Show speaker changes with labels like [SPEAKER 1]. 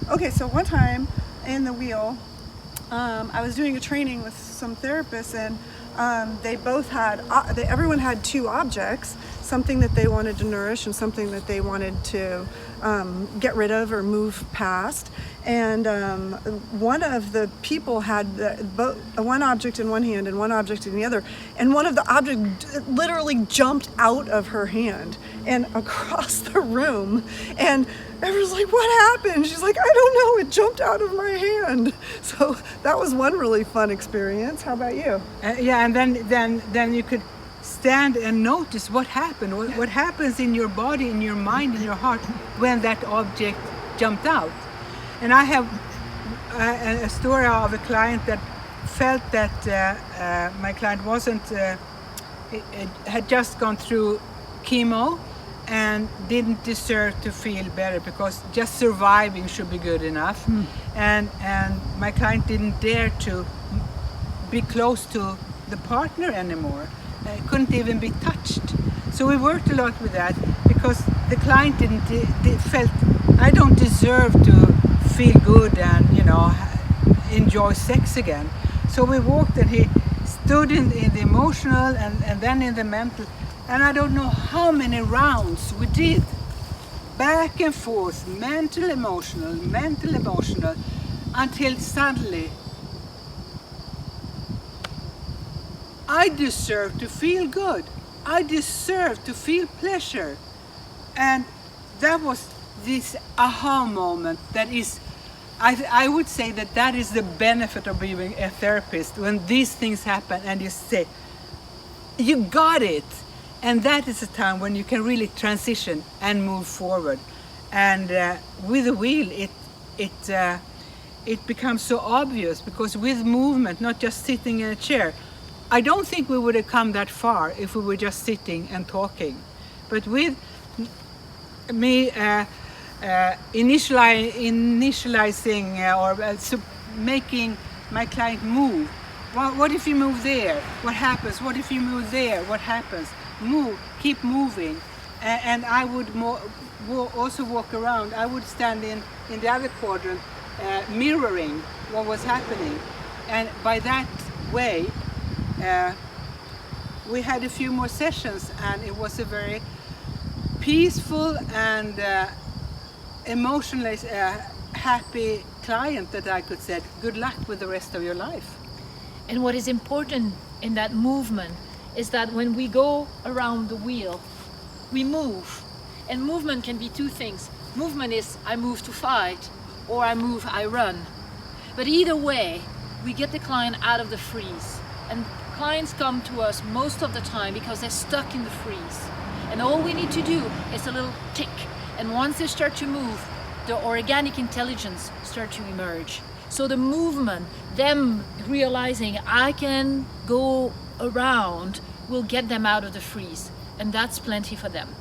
[SPEAKER 1] Okay, so one time in the wheel, I was doing a training with some therapists, and they both had, everyone had two objects, something that they wanted to nourish and something that they wanted to get rid of or move past. And one of the people had one object in one hand and one object in the other, and one of the objects literally jumped out of her hand and across the room, and everyone's like, "What happened?" She's like, "I don't know, it jumped out of my hand." So that was one really fun experience. How about you?
[SPEAKER 2] Yeah, and then you could stand and notice what happened, what happens in your body, in your mind, in your heart when that object jumped out. And I have a story of a client that felt that my client had just gone through chemo and didn't deserve to feel better because just surviving should be good enough. And my client didn't dare to be close to the partner anymore. Couldn't even be touched. So we worked a lot with that because the client felt, I don't deserve to feel good and enjoy sex again. So we walked, and he stood in the emotional and then in the mental, and I don't know how many rounds we did, back and forth, mental emotional, until suddenly I deserve to feel good. I deserve to feel pleasure. And that was this aha moment that is, I would say that is the benefit of being a therapist, when these things happen and you say, you got it. And that is a time when you can really transition and move forward. And with the wheel, it becomes so obvious, because with movement, not just sitting in a chair, I don't think we would have come that far if we were just sitting and talking. But with me initializing or making my client move. What if you move there? What happens? What if you move there? What happens? Move, keep moving. And I would also walk around. I would stand in the other quadrant, mirroring what was happening. And by that way, we had a few more sessions, and it was a very peaceful and emotionally happy client that I could say, good luck with the rest of your life.
[SPEAKER 3] And what is important in that movement is that when we go around the wheel, we move. And movement can be two things. Movement is I move to fight, or I move, I run. But either way, we get the client out of the freeze. And clients come to us most of the time because they're stuck in the freeze. And all we need to do is a little tick. And once they start to move, the organic intelligence start to emerge. So the movement, them realizing I can go around, will get them out of the freeze. And that's plenty for them.